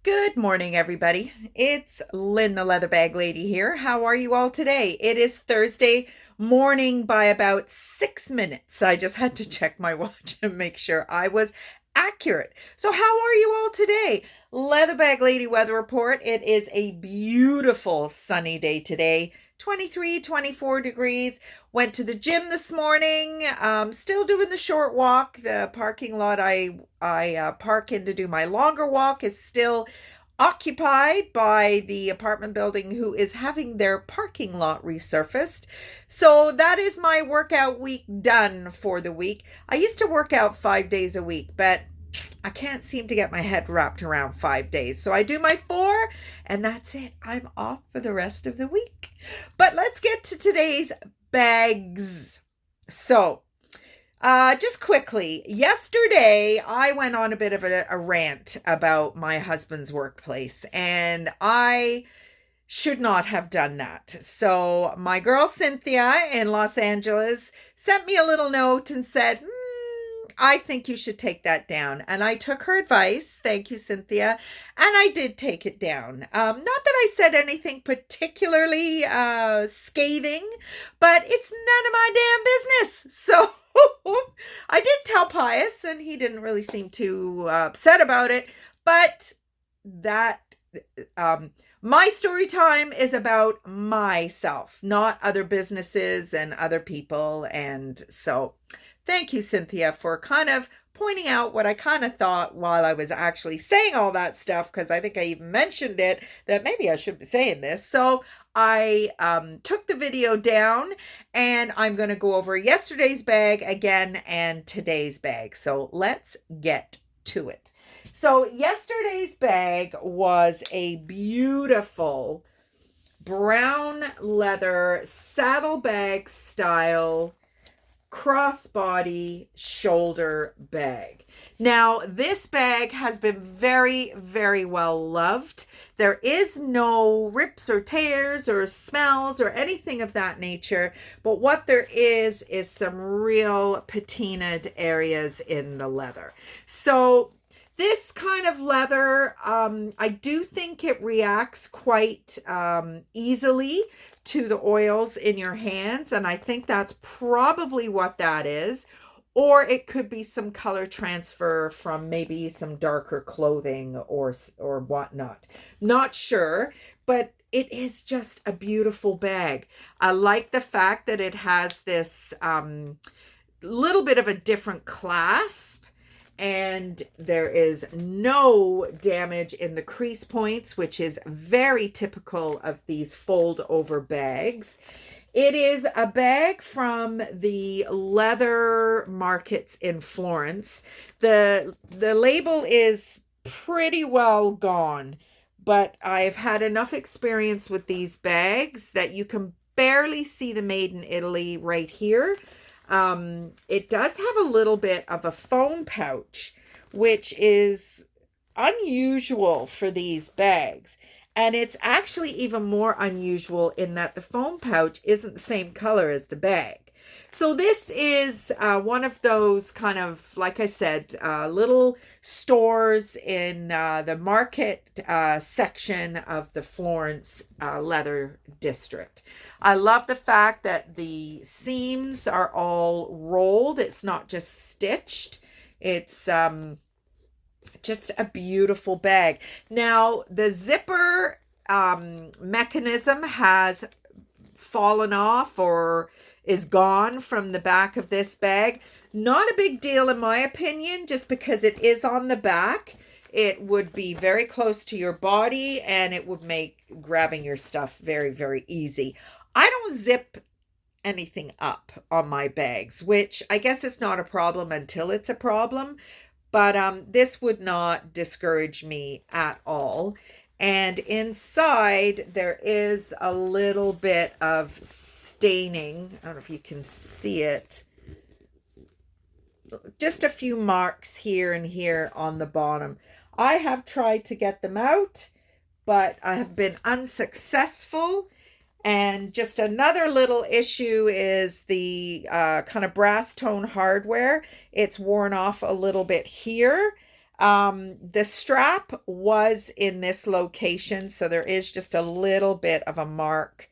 Good morning, everybody. It's Lynn, the leather bag lady here. How are you all today? It is Thursday morning by about 6 minutes. I just had to check my watch and make sure I was accurate. So, how are you all today? Leather bag lady weather report. It is a beautiful sunny day today. 23, 24 degrees. Went to the gym this morning. Still doing the short walk. The parking lot I park in to do my longer walk is still occupied by the apartment building who is having their parking lot resurfaced. So that is my workout week done for the week. I used to work out 5 days a week, but I can't seem to get my head wrapped around 5 days. So I do my 4 and that's it. I'm off for the rest of the week. But let's get to today's bags. So, just quickly, yesterday I went on a bit of a rant about my husband's workplace, and I should not have done that. So, my girl Cynthia in Los Angeles sent me a little note and said, I think you should take that down. And I took her advice. Thank you, Cynthia. And I did take it down. Not that I said anything particularly scathing, but it's none of my damn business. So I did tell Pius, and he didn't really seem too upset about it. But that my story time is about myself, not other businesses and other people. And so thank you, Cynthia, for kind of pointing out what I kind of thought while I was actually saying all that stuff, because I think I even mentioned it, that maybe I should be saying this. So I took the video down, and I'm going to go over yesterday's bag again and today's bag. So let's get to it. So yesterday's bag was a beautiful brown leather saddlebag style crossbody shoulder bag. Now, this bag has been very, very well loved. There is no rips or tears or smells or anything of that nature, but what there is some real patinaed areas in the leather. So this kind of leather, I do think it reacts quite easily to the oils in your hands, and I think that's probably what that is. Or it could be some color transfer from maybe some darker clothing or whatnot. Not sure, but it is just a beautiful bag. I like the fact that it has this little bit of a different clasp, and there is no damage in the crease points, which is very typical of these fold over bags. It is a bag from the leather markets in Florence. The label is pretty well gone, but I've had enough experience with these bags that you can barely see the made in Italy right here. It does have a little bit of a foam pouch, which is unusual for these bags. And it's actually even more unusual in that the foam pouch isn't the same color as the bag. So this is one of those kind of, like I said, little stores in the market section of the Florence leather district. I love the fact that the seams are all rolled. It's not just stitched. It's just a beautiful bag. Now, the zipper mechanism has fallen off or is gone from the back of this bag. Not a big deal in my opinion, just because it is on the back. It would be very close to your body, and it would make grabbing your stuff very, very easy. I don't zip anything up on my bags, which I guess is not a problem until it's a problem. But this would not discourage me at all. And inside there is a little bit of staining. I don't know if you can see it. Just a few marks here and here on the bottom. I have tried to get them out, but I have been unsuccessful. And just another little issue is the kind of brass tone hardware. It's worn off a little bit here. The strap was in this location, so there is just a little bit of a mark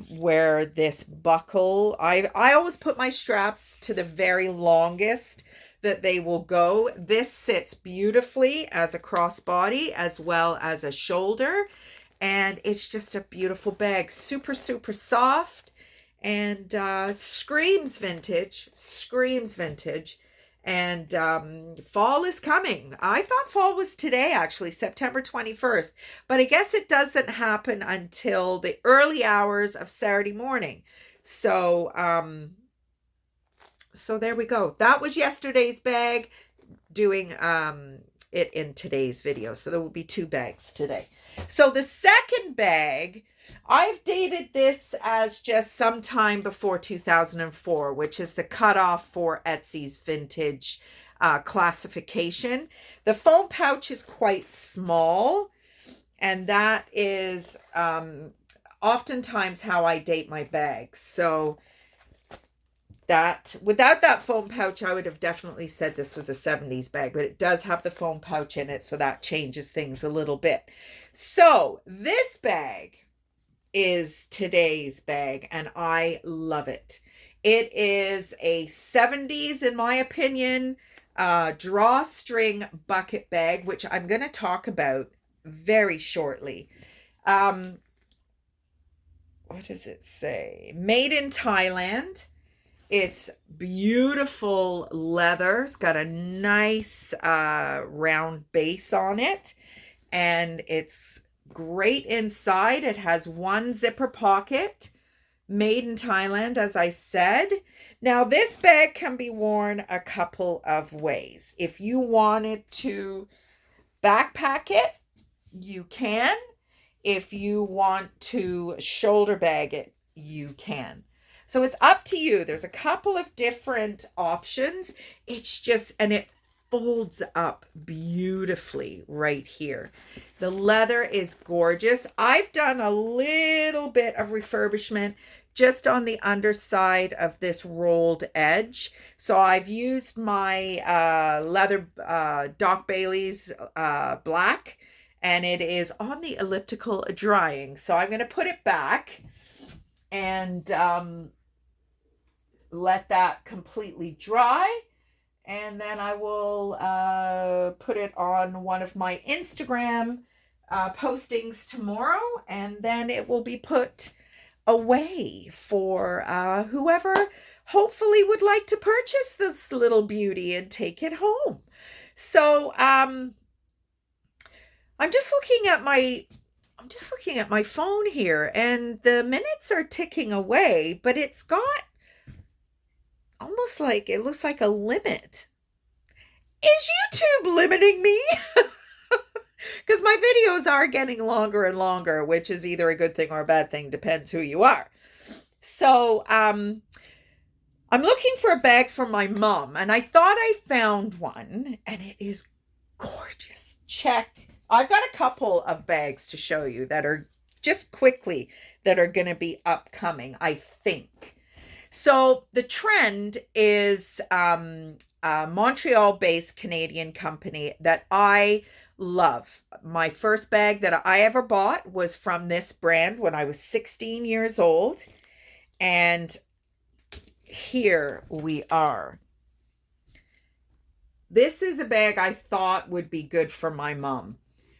where this buckle, I always put my straps to the very longest that they will go. This sits beautifully as a crossbody as well as a shoulder, and it's just a beautiful bag. Super, super soft, and screams vintage, screams vintage. And fall is coming. I thought fall was today, actually, September 21st. But I guess it doesn't happen until the early hours of Saturday morning. So, so there we go. That was yesterday's bag, doing it in today's video. So there will be 2 bags today. So the second bag, I've dated this as just sometime before 2004, which is the cutoff for Etsy's vintage classification. The foam pouch is quite small, and that is oftentimes how I date my bags. So that without that foam pouch, I would have definitely said this was a 70s bag, but it does have the foam pouch in it, so that changes things a little bit. So this bag is today's bag, and I love it. It is a 70s, in my opinion, drawstring bucket bag, which I'm going to talk about very shortly. What does it say? Made in Thailand. It's beautiful leather. It's got a nice round base on it, and it's great inside. It has 1 zipper pocket, made in Thailand, as I said. Now, this bag can be worn a couple of ways. If you wanted to backpack it, you can. If you want to shoulder bag it, you can. So it's up to you. There's a couple of different options. It's just, and it folds up beautifully right here. The leather is gorgeous. I've done a little bit of refurbishment just on the underside of this rolled edge. So I've used my leather Doc Bailey's black, and it is on the elliptical drying. So I'm going to put it back and let that completely dry, and then I will put it on one of my Instagram postings tomorrow, and then it will be put away for whoever hopefully would like to purchase this little beauty and take it home. So I'm just looking at my phone here, and the minutes are ticking away, but it's got almost like, it looks like a limit. Is YouTube limiting me? Because my videos are getting longer and longer, which is either a good thing or a bad thing, depends who you are. So I'm looking for a bag for my mom, and I thought I found one, and it is gorgeous. Check. I've got a couple of bags to show you that are just quickly that are going to be upcoming, I think. So the Trend is a Montreal-based Canadian company that I love. My first bag that I ever bought was from this brand when I was 16 years old. And here we are. This is a bag I thought would be good for my mom.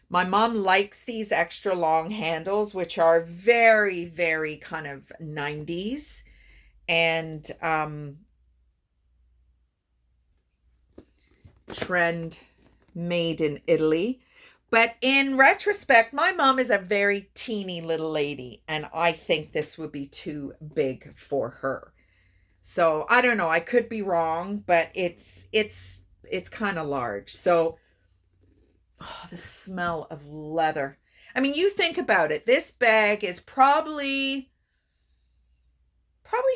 My mom likes these extra long handles, which are very, very kind of 90s. And Trend, made in Italy. But in retrospect, my mom is a very teeny little lady, and I think this would be too big for her. So I don't know, I could be wrong, but it's kind of large. So the smell of leather. I mean, you think about it. This bag is probably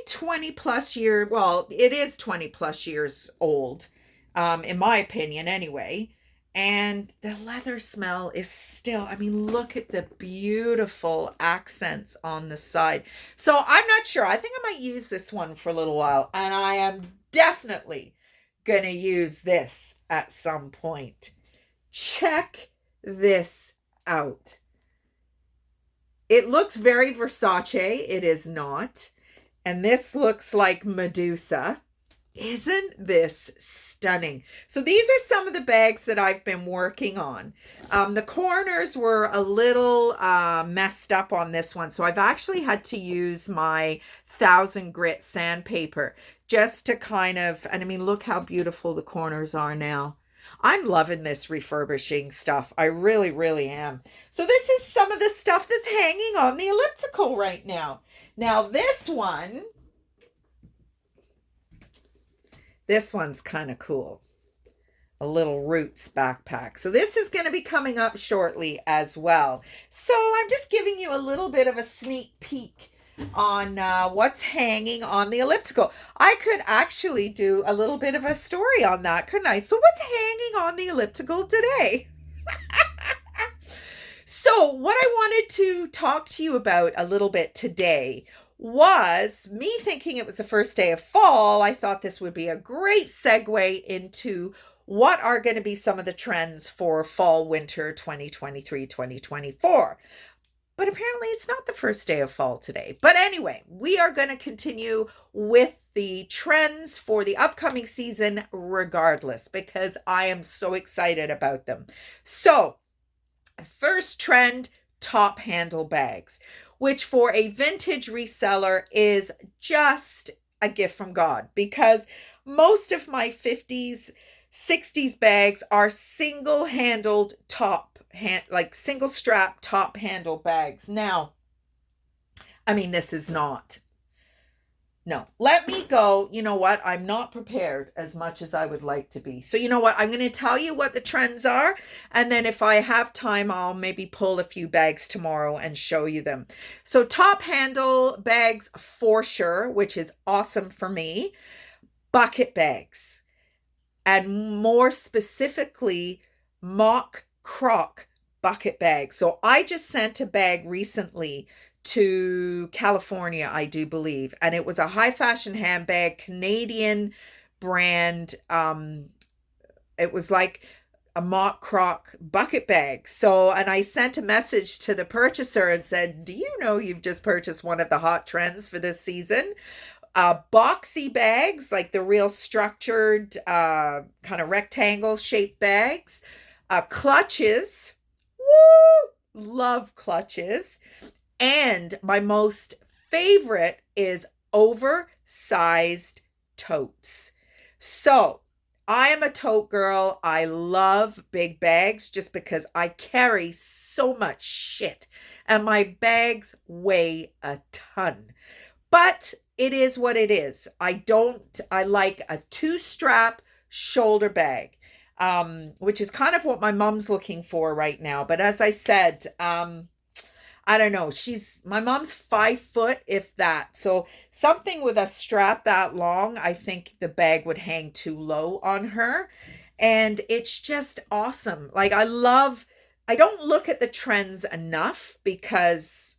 20 plus years. Well, it is 20 plus years old, in my opinion anyway. And the leather smell is still, I mean, look at the beautiful accents on the side. So I'm not sure. I think I might use this one for a little while. And I am definitely gonna use this at some point. Check this out. It looks very Versace. It is not. And this looks like Medusa. Isn't this stunning? So these are some of the bags that I've been working on. The corners were a little messed up on this one. So I've actually had to use my 1000 grit sandpaper just to kind of, and I mean, look how beautiful the corners are now. I'm loving this refurbishing stuff. I really, really am. So this is some of the stuff that's hanging on the elliptical right now. Now this one's kind of cool. A little Roots backpack. So this is going to be coming up shortly as well. So I'm just giving you a little bit of a sneak peek on what's hanging on the elliptical. I could actually do a little bit of a story on that, couldn't I? So what's hanging on the elliptical today? So what I wanted to talk to you about a little bit today was me thinking it was the first day of fall. I thought this would be a great segue into what are going to be some of the trends for fall winter 2023-2024. But apparently it's not the first day of fall today. But anyway, we are going to continue with the trends for the upcoming season regardless, because I am so excited about them. So, first trend, top handle bags, which for a vintage reseller is just a gift from God, because most of my 50s, 60s bags are single-handled like single strap top handle bags. Now, I mean, this is not. No, let me go. You know what? I'm not prepared as much as I would like to be. So you know what? I'm going to tell you what the trends are. And then if I have time, I'll maybe pull a few bags tomorrow and show you them. So top handle bags for sure, which is awesome for me. Bucket bags. And more specifically, mock croc bucket bag. So I just sent a bag recently to California, I do believe, and it was a high fashion handbag, Canadian brand. It was like a mock croc bucket bag. So, and I sent a message to the purchaser and said, do you know you've just purchased one of the hot trends for this season? Boxy bags, like the real structured kind of rectangle shaped bags. Clutches. Woo! Love clutches. And my most favorite is oversized totes. So I am a tote girl. I love big bags just because I carry so much shit and my bags weigh a ton. But it is what it is. I like a 2-strap shoulder bag, which is kind of what my mom's looking for right now. But as I said, I don't know. My mom's 5 foot, if that. So something with a strap that long, I think the bag would hang too low on her. And it's just awesome. Like I don't look at the trends enough because,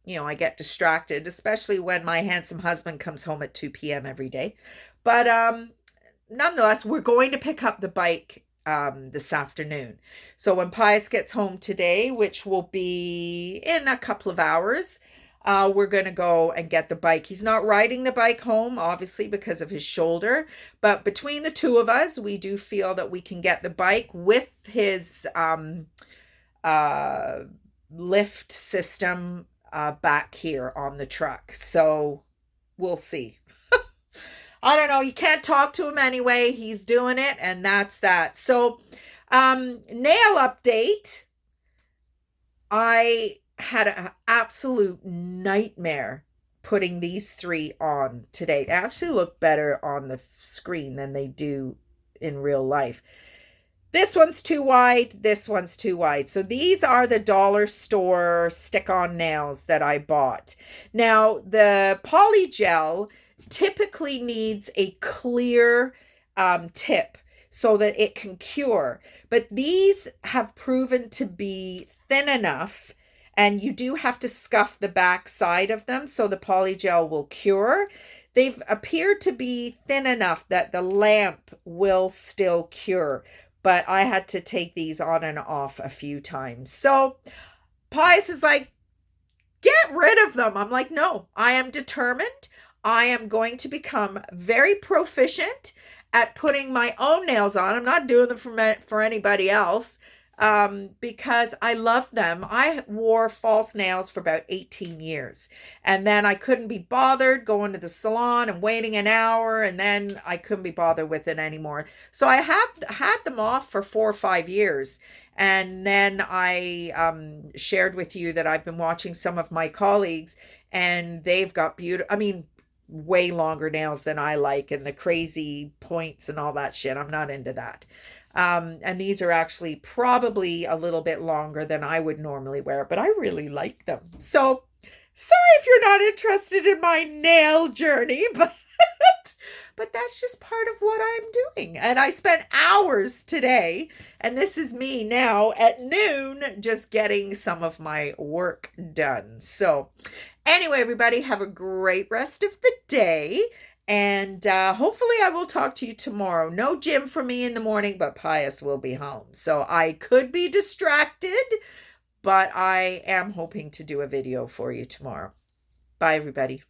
you know, I get distracted, especially when my handsome husband comes home at 2 p.m. every day. But nonetheless, we're going to pick up the bike this afternoon. So when Pius gets home today, which will be in a couple of hours, we're going to go and get the bike. He's not riding the bike home, obviously, because of his shoulder. But between the two of us, we do feel that we can get the bike with his lift system back here on the truck. So we'll see. I don't know. You can't talk to him anyway. He's doing it, and that's that. So, nail update. I had an absolute nightmare putting these 3 on today. They actually look better on the screen than they do in real life. This one's too wide. This one's too wide. So these are the dollar store stick-on nails that I bought. Now, the polygel typically needs a clear tip so that it can cure. But these have proven to be thin enough, and you do have to scuff the back side of them so the polygel will cure. they've appeared to be thin enough that the lamp will still cure, but I had to take these on and off a few times. So Pius is like, get rid of them. I'm like, no, I am determined. I am going to become very proficient at putting my own nails on. I'm not doing them for anybody else, because I love them. I wore false nails for about 18 years, and then I couldn't be bothered going to the salon and waiting an hour, and then I couldn't be bothered with it anymore. So I have had them off for 4 or 5 years. And then I shared with you that I've been watching some of my colleagues, and they've got beautiful, I mean, way longer nails than I like, and the crazy points and all that shit. I'm not into that. And these are actually probably a little bit longer than I would normally wear, but I really like them. So sorry if you're not interested in my nail journey, but that's just part of what I'm doing. And I spent hours today, and this is me now at noon, just getting some of my work done. So anyway, everybody, have a great rest of the day. And hopefully I will talk to you tomorrow. No gym for me in the morning, but Pius will be home. So I could be distracted, but I am hoping to do a video for you tomorrow. Bye, everybody.